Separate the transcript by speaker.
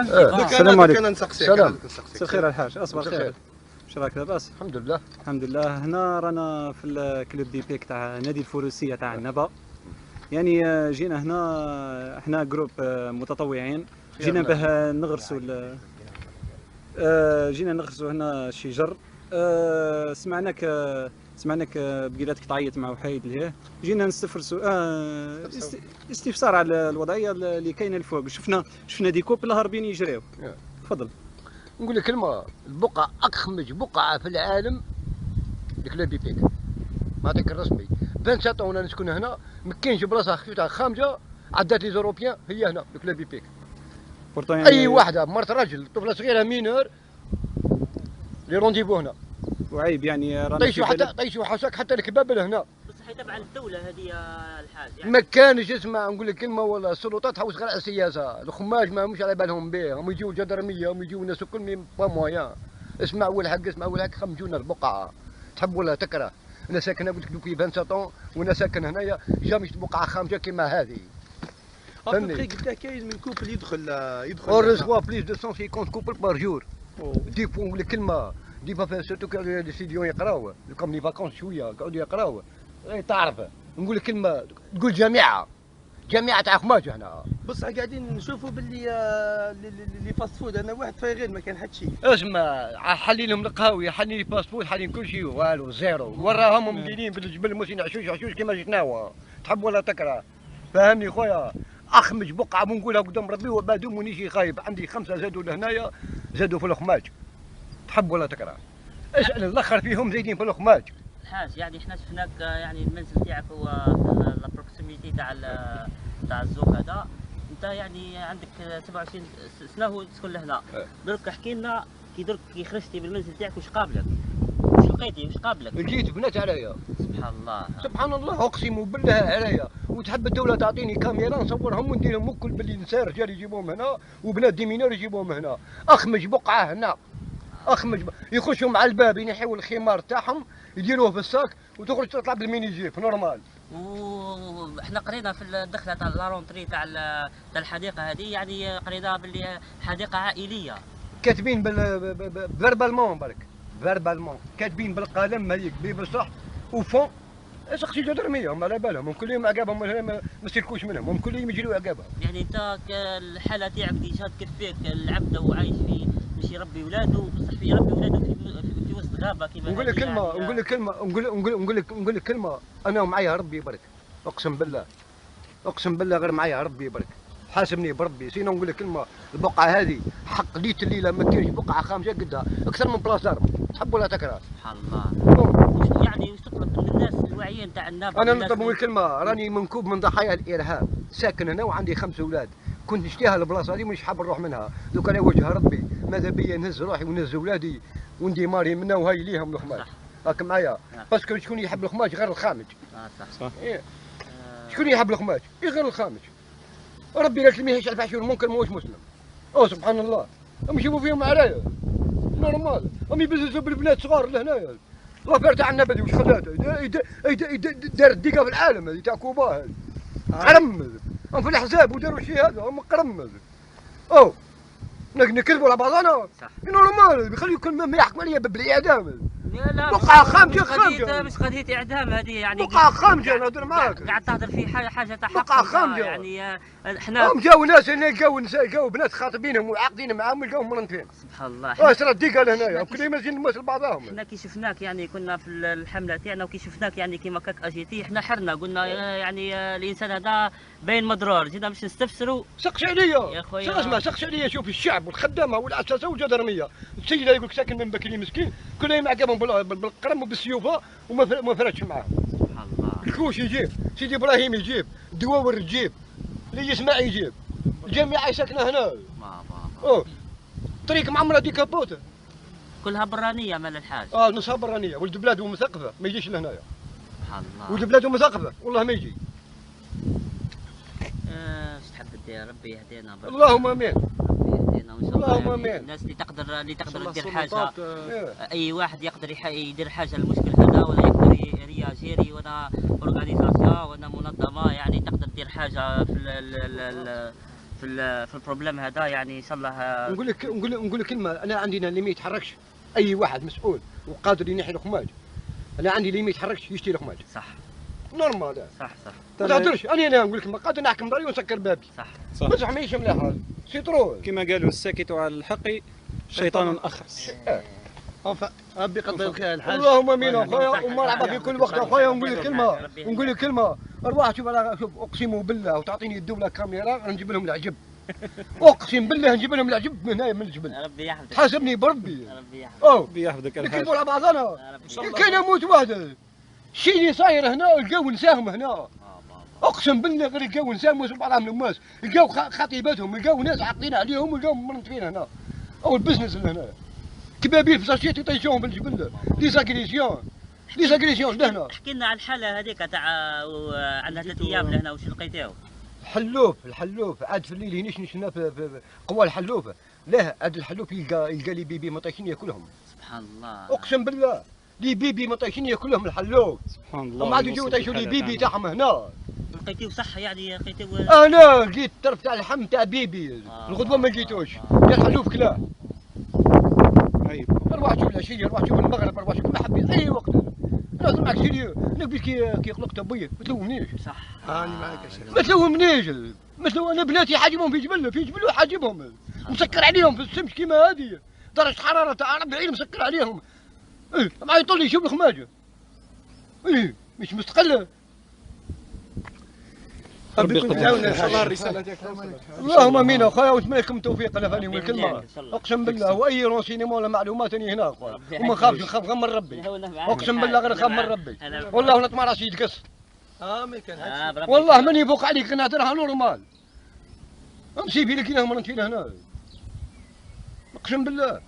Speaker 1: السلام عليكم.
Speaker 2: انا نسقسيك.
Speaker 1: سلام. مساء الخير الحاج. اصبر خير. واش راك لاباس؟
Speaker 2: الحمد لله.
Speaker 1: الحمد لله. هنا رانا في الكلوب دي بيك تاع نادي الفروسيه تاع النبا. يعني جينا هنا احنا جروب متطوعين، جينا به نغرسوا جينا نغرسوا هنا شجر. سمعناك بقيلاتك تعيط مع وحيد ليه، جينا نستفرسوا استفسار على الوضعيه اللي كاينه الفوق. شفنا دي كوب هاربين يجريو. تفضل.
Speaker 2: نقول لك كلمه، البقعه اخمج بقعه في العالم الكلوب دي بيك، نعطيك الرسمي. 27 وانا نسكن هنا، ما كاينش بلاصه خفيفه خامجه عدات لي زوروبيان هي هنا الكلوب دي بيك.
Speaker 1: يعني
Speaker 2: اي واحده مرت راجل طفله صغيره مينور لي رونديفو هنا.
Speaker 1: وعيب يعني رانا
Speaker 2: طيشوا حاشاك حتى الكباب هنا.
Speaker 3: بصح هي تبع الدوله هذه الحاج يعني.
Speaker 2: ما كانش اسمع نقول لك كلمه، ولا السلطات تحوس غير على السياسه، الخماج ما همش على بالهم به، هم يجيو الجدرميه، هم يجيو الناس الكل مي با مويان. اسمع اول حق، اسمع اول حق، خمجونا البقعه تحب ولا تكره. انا ساكن قلت لك دوكي 27 وانا ساكن هنايا، جامش بقعه خامجه كيما هذه.
Speaker 4: فهمتني؟ قلت لك كاين من كوبل يدخل
Speaker 2: اون ريسوا بليس دو 150 كوبل بار جور. دي بون الكلمه دي با سيرتو كان لي ستوديون يقراو كوم لي فاكونس شويه يقعدوا يقراو. تعرف نقول لك كلمه، تقول جامعه تاع خماج هنا.
Speaker 4: بصح قاعدين نشوفوا باللي اللي فاست فود انا واحد فايغين ما كان حد شيء.
Speaker 2: اسمع حلي لهم القهاوي، حلي لي فاست فود، حلي كل شيء، والو زيرو. وراهم مديرين بالجبل موسين عشوش كيما جيتناوا، تحب ولا تكره. فهمني خويا، اخمج بقعه ونقولها قدام ربي وبعد مانيش خايب. عندي 5 زادوا لهنايا، زادوا في الخماج، تحب ولا تكره. اسال الاخر فيهم زايدين في الخماج.
Speaker 3: الحاج يعني احنا شفناك، يعني المنزل تاعك هو لا بروكسيميتي تاع الزوق هذا. انت يعني عندك 27 سنه وتسكن لهنا. درك احكي لنا كي خرجتي بالمنزل تاعك واش قابلك؟ واش لقيتي؟ واش قابلك؟
Speaker 2: لقيت بنات عليا.
Speaker 3: سبحان الله.
Speaker 2: سبحان الله، اقسم بالله عليا. وتحب الدوله تعطيني كاميرا نصورهم ونديرهم الكل باللي نساء رجال يجيبوهم هنا وبنات ديمينور يجيبوهم هنا. اخمج بقعه هنا، يخشوا مع الباب ينحيوا الخمار تاعهم يديروه في الساك وتخرج تطلع بالميني جيب نورمال.
Speaker 3: واحنا قرينا في الدخله تاع لا رونتري تاع الحديقه هذه، يعني قرينا باللي حديقه عائليه.
Speaker 2: كاتبين فيربالمون برك، فيربالمون كاتبين بالقلم هذيك بصح وفون. سقسي جدرميه هم على بالهم، كل يوم عقابهم ما يسلكوش منهم، هم كل يوم يجريوا عقابهم.
Speaker 3: يعني انت الحاله تاعك ديجا تكفيك العبد وعايش في باش يربي ولاده، بصح يربي ولاده في وسط غابه كيما.
Speaker 2: نقول لك كلمه، نقول لك كلمه، انا ومعايا ربي برك، اقسم بالله غير معايا ربي برك، حاسبني بربي. سينا نقول لك كلمه، البقعه هذه حق ليت الليله ما كاينش بقعه خامجه قدها اكثر من بلاصه دار، تحب ولا تكره.
Speaker 3: سبحان الله. يعني واش تطلب من الناس الواعيين تاع النبض؟
Speaker 2: انا نطلب نقول كلمه، راني منكوب من ضحايا الارهاب، ساكن هنا وعندي 5 اولاد، كنت نشتيها البلاصه هذه ومش حاب نروح منها، دوك على وجه ربي ماذا بيا نهز روحي ونهز اولادي وندي ماري منا وهاي ليهم الخماج. راك معايا؟ باسكو شكون يحب الخماج غير الخامج.
Speaker 3: صح.
Speaker 2: إيه. شكون يحب الخماج؟ غير الخامج. ربي قالت لي ما يهش الفحش والمنكر ماهوش مسلم. سبحان الله. هم يشوفوا فيهم عليا نورمال، هم يبززوا بالبنات صغار لهنايا. لافير تاع النبذي واش خلاته؟ دار الدقه في العالم هذه تاع كوبا هذه. قرمز. هم في الحساب وداروا شيء هذا، هم قرمز. نكذبوا على بعضنا؟
Speaker 3: صح.
Speaker 2: نورمال، يخليوا كل ما يحكم عليا بالاعدام.
Speaker 3: لا
Speaker 2: بقعه خامجه
Speaker 3: مش قضيه اعدام هذه، يعني
Speaker 2: بقعه خامجه نهضر معاك.
Speaker 3: قاعد تهضر في حاجه تاع حق.
Speaker 2: بقعه خامجه
Speaker 3: يعني احنا
Speaker 2: هم جاوا ناس هنا، جاوا نساء، جاوا بنات خاطبينهم وعاقدين معاهم ولقاهم مرنتين.
Speaker 3: سبحان الله.
Speaker 2: ترى الدقه لهنايا كل يوم يجي الناس لبعضهم.
Speaker 3: احنا كي شفناك يعني كنا في الحمله تاعنا، وكي شفناك يعني كيما كاك اجيتي احنا حرنا قلنا يعني الانسان هذا باين مضرور، جينا باش نستفسروا.
Speaker 2: سقش عليا
Speaker 3: يا خويا،
Speaker 2: اسمع، سقش عليا. شوف الشعب والخدامه والعساسه والجدرميه، السيده يقول لك ساكن من بكري مسكين، كل يوم عقبهم بالقرم وبالسيوفه وما فرقش معاهم.
Speaker 3: سبحان الله.
Speaker 2: الكوش يجيب، سيدي ابراهيم يجيب، دواور تجيب، اللي يسمع يجيب، الجامعه ساكنه هنا. طريق معمره دي كابوت
Speaker 3: كلها برانيه مال الحاج.
Speaker 2: نصها برانيه، ولد بلاده مثقفه ما يجيش لهنايا.
Speaker 3: سبحان الله.
Speaker 2: ولد بلاده مثقفه والله ما يجي.
Speaker 3: اش تحب دير؟ ربي يهدينا.
Speaker 2: اللهم امين.
Speaker 3: ربي يهدينا وان شاء الله.
Speaker 2: اللهم امين.
Speaker 3: الناس اللي تقدر تدير حاجه، اي واحد يقدر يدير حاجه للمشكل هذا، ولا يقدر رياجيري، ولا اورغانيزاسيون، ولا منظمه يعني تقدر تدير حاجه في في البروبليم هذا يعني ان شاء الله.
Speaker 2: نقول لك كلمه، انا عندنا اللي ما يتحركش، اي واحد مسؤول وقادر ينحي الخماج، انا عندي اللي ما يتحركش يشتري الخماج.
Speaker 3: صح
Speaker 2: نورمال.
Speaker 3: صح
Speaker 2: ما تهدرش، انا نقول لك ما قادر نحكم داري ونسكر بابي.
Speaker 3: صح
Speaker 2: بصح ماهيش مليحه، سي ترو.
Speaker 1: كما قالوا الساكت على الحق شيطان اخرس.
Speaker 4: ربي يقدر الخير الحاج.
Speaker 2: اللهم امين اخويا، ومرحبا في كل وقت اخويا. نقول لك كلمه، ارواح شوف اقسم بالله وتعطيني الدوله كاميرا نجيب لهم العجب. اقسم بالله نجيب لهم العجب من هنا من الجبل.
Speaker 3: ربي يحفظك.
Speaker 2: حاسبني بربي.
Speaker 3: ربي يحفظك.
Speaker 1: ربي يحفظك الحاج.
Speaker 2: نكذبوا على بعضنا. كاين موت واحد. الشيء اللي صاير هنا لقاو نساهم هنا. اقسم بالله غير لقاو نساهم وسب عليهم الناس، لقاو خطيباتهم، لقاو ناس عاقلين عليهم، ولقاو منطفين هنا. او البزنس اللي هنا. كبابيل في ساشيتي طيشوهم في الجبل. ديزاغريسيون لهنا.
Speaker 3: احكي لنا على الحاله هذيك تاع عندها 3 ايام لهنا واش لقيتيو؟
Speaker 2: الحلوف عاد في الليل هنيش نشنا في قوى الحلوف. لا عاد الحلوف يلقى لي بيبي مطيشين ياكلهم.
Speaker 3: سبحان الله.
Speaker 2: اقسم بالله لي بيبي مطيشين ياكلهم الحلوف.
Speaker 1: سبحان الله.
Speaker 2: هم عاد يجوا يطيشوا لي بيبي تاعهم هنا.
Speaker 3: لقيتيو صح يعني لقيتيو؟
Speaker 2: انا لقيت الطرف تاع اللحم تاع بيبي. الغدوه ما لقيتوش. يا الحلوف كلاه.
Speaker 1: عيب.
Speaker 2: اروح شوف العشيه، اروح شوف المغرب، اروح شوف حبيت اي وقت. لازم معك سيريو، نبي كي خلقت ابويا ما تلومنيش.
Speaker 3: صح.
Speaker 4: راني معاك يا شيخ.
Speaker 2: ما تلومنيش. انا بناتي حاجبهم في جبل وحاجبهم. مسكر عليهم في السمش كيما هذه، درجه حراره تاع 40 مسكر عليهم. ما يطل لي شوف الخماجه. مش مستقله.
Speaker 1: ربي
Speaker 4: يكون
Speaker 1: يقدر
Speaker 4: جاونا ان
Speaker 1: الخير.
Speaker 4: شاء الله الرساله ديالك.
Speaker 2: اللهم امين اخويا، ونتمنى لكم التوفيق. انا فاني
Speaker 3: بإذن
Speaker 2: كلمه
Speaker 3: الله إن شاء الله.
Speaker 2: اقسم بالله، واي رونسينيمون ولا معلومات اني هنا اخويا، وما نخافش، نخاف غير من ربي. اقسم بالله غير نخاف من ربي. والله نطمع راسي يتقص.
Speaker 4: ما كان هادشي.
Speaker 2: والله ماني يفوق عليك، نهضرها نورمال. نمشي في لك هنا مرنتين هنا. اقسم بالله.